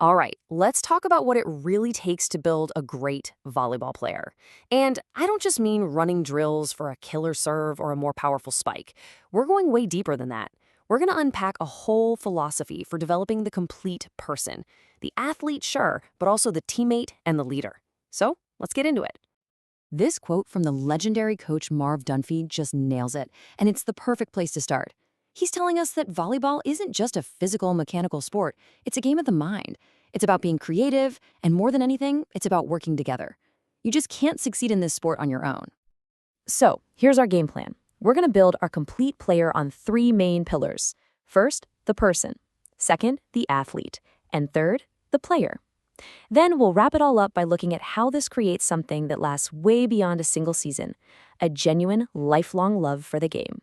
All right, let's talk about what it really takes to build a great volleyball player. And I don't just mean running drills for a killer serve or a more powerful spike. We're going way deeper than that. We're going to unpack a whole philosophy for developing the complete person. The athlete, sure, but also the teammate and the leader. So let's get into it. This quote from the legendary coach Marv Dunphy just nails it, and it's the perfect place to start. He's telling us that volleyball isn't just a physical, mechanical sport. It's a game of the mind. It's about being creative, and more than anything, it's about working together. You just can't succeed in this sport on your own. So, here's our game plan. We're going to build our complete player on three main pillars. First, the person. Second, the athlete. And third, the player. Then we'll wrap it all up by looking at how this creates something that lasts way beyond a single season, a genuine, lifelong love for the game.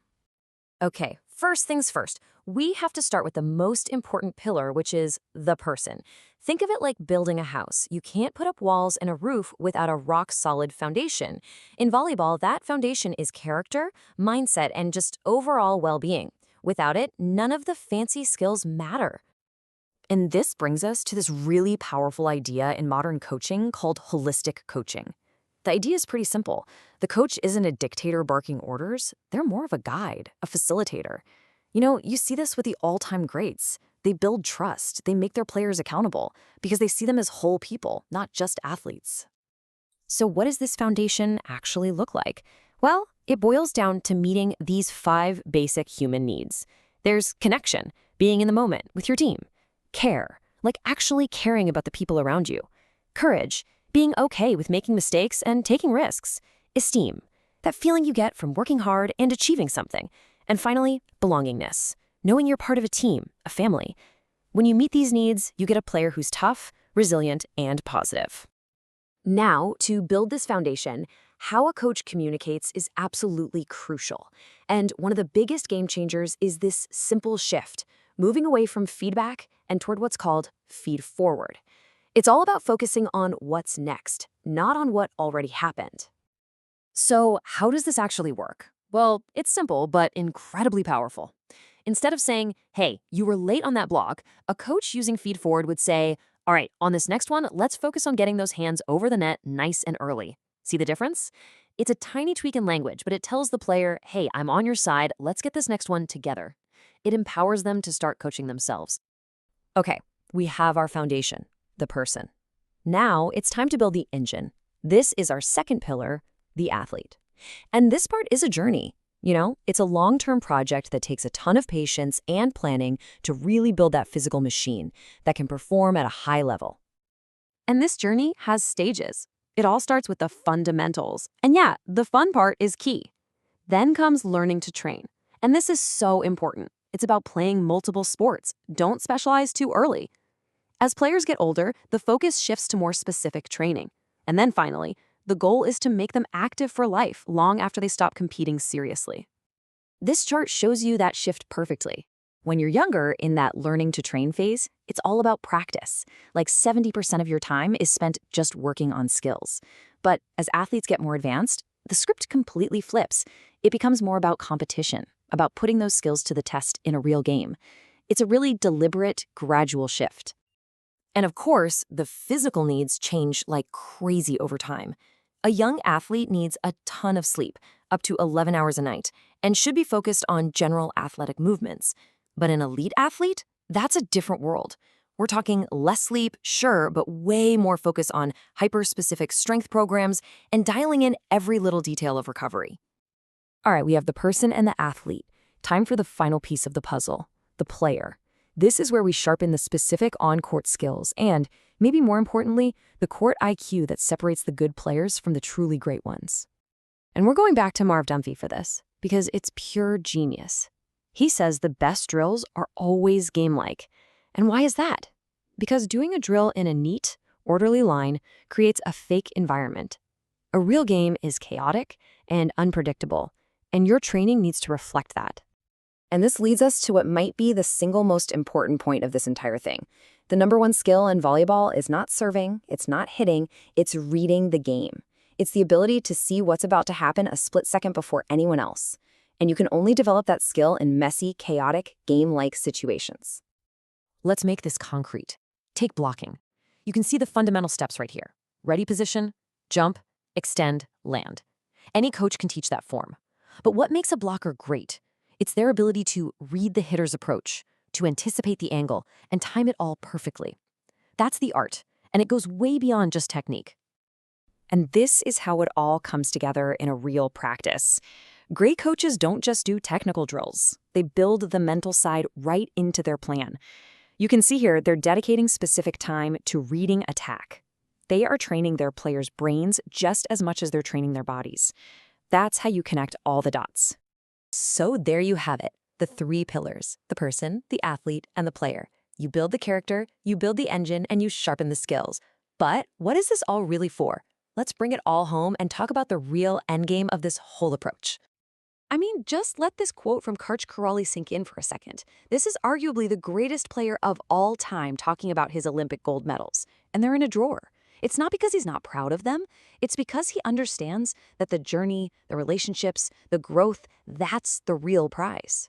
Okay, first things first, we have to start with the most important pillar, which is the person. Think of it like building a house. You can't put up walls and a roof without a rock-solid foundation. In volleyball, that foundation is character, mindset, and just overall well-being. Without it, none of the fancy skills matter. And this brings us to this really powerful idea in modern coaching called holistic coaching. The idea is pretty simple. The coach isn't a dictator barking orders. They're more of a guide, a facilitator. You know, you see this with the all-time greats. They build trust. They make their players accountable because they see them as whole people, not just athletes. So what does this foundation actually look like? Well, it boils down to meeting these 5 basic human needs. There's connection, being in the moment with your team. Care, like actually caring about the people around you. Courage, being okay with making mistakes and taking risks. Esteem, that feeling you get from working hard and achieving something. And finally, belongingness, knowing you're part of a team, a family. When you meet these needs, you get a player who's tough, resilient, and positive. Now, to build this foundation, how a coach communicates is absolutely crucial. And one of the biggest game changers is this simple shift, moving away from feedback and toward what's called feed forward. It's all about focusing on what's next, not on what already happened. So how does this actually work? Well, it's simple, but incredibly powerful. Instead of saying, hey, you were late on that block, a coach using feed forward would say, all right, on this next one, let's focus on getting those hands over the net nice and early. See the difference? It's a tiny tweak in language, but it tells the player, hey, I'm on your side, let's get this next one together. It empowers them to start coaching themselves. Okay, we have our foundation, the person. Now it's time to build the engine. This is our second pillar, the athlete. And this part is a journey. You know, it's a long-term project that takes a ton of patience and planning to really build that physical machine that can perform at a high level. And this journey has stages. It all starts with the fundamentals. And yeah, the fun part is key. Then comes learning to train. And this is so important. It's about playing multiple sports. Don't specialize too early. As players get older, the focus shifts to more specific training. And then finally, the goal is to make them active for life long after they stop competing seriously. This chart shows you that shift perfectly. When you're younger, in that learning to train phase, it's all about practice. Like 70% of your time is spent just working on skills. But as athletes get more advanced, the script completely flips. It becomes more about competition, about putting those skills to the test in a real game. It's a really deliberate, gradual shift. And of course, the physical needs change like crazy over time. A young athlete needs a ton of sleep, up to 11 hours a night, and should be focused on general athletic movements. But an elite athlete, that's a different world. We're talking less sleep, sure, but way more focus on hyper-specific strength programs and dialing in every little detail of recovery. All right, we have the person and the athlete. Time for the final piece of the puzzle, the player. This is where we sharpen the specific on-court skills and, maybe more importantly, the court IQ that separates the good players from the truly great ones. And we're going back to Marv Dunphy for this, because it's pure genius. He says the best drills are always game-like. And why is that? Because doing a drill in a neat, orderly line creates a fake environment. A real game is chaotic and unpredictable, and your training needs to reflect that. And this leads us to what might be the single most important point of this entire thing. The number one skill in volleyball is not serving, it's not hitting, it's reading the game. It's the ability to see what's about to happen a split second before anyone else. And you can only develop that skill in messy, chaotic, game-like situations. Let's make this concrete. Take blocking. You can see the fundamental steps right here. Ready position, jump, extend, land. Any coach can teach that form. But what makes a blocker great? It's their ability to read the hitter's approach, to anticipate the angle, and time it all perfectly. That's the art, and it goes way beyond just technique. And this is how it all comes together in a real practice. Great coaches don't just do technical drills. They build the mental side right into their plan. You can see here they're dedicating specific time to reading attack. They are training their players' brains just as much as they're training their bodies. That's how you connect all the dots. So there you have it, the three pillars: the person, the athlete, and the player. You build the character, you build the engine, and you sharpen the skills. But what is this all really for? Let's bring it all home and talk about the real endgame of this whole approach. I mean, just let this quote from Karch Karali sink in for a second. This is arguably the greatest player of all time talking about his Olympic gold medals, and they're in a drawer. It's not because he's not proud of them. It's because he understands that the journey, the relationships, the growth, that's the real prize.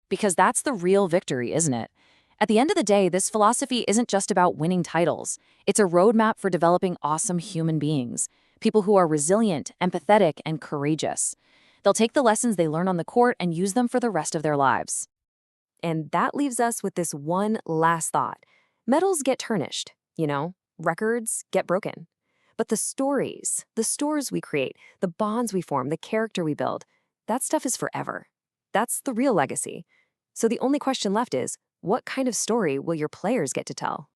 Because that's the real victory, isn't it? At the end of the day, this philosophy isn't just about winning titles. It's a roadmap for developing awesome human beings, people who are resilient, empathetic, and courageous. They'll take the lessons they learn on the court and use them for the rest of their lives. And that leaves us with this one last thought. Medals get tarnished, records get broken. But the stories we create, the bonds we form, the character we build, that stuff is forever. That's the real legacy. So the only question left is, what kind of story will your players get to tell?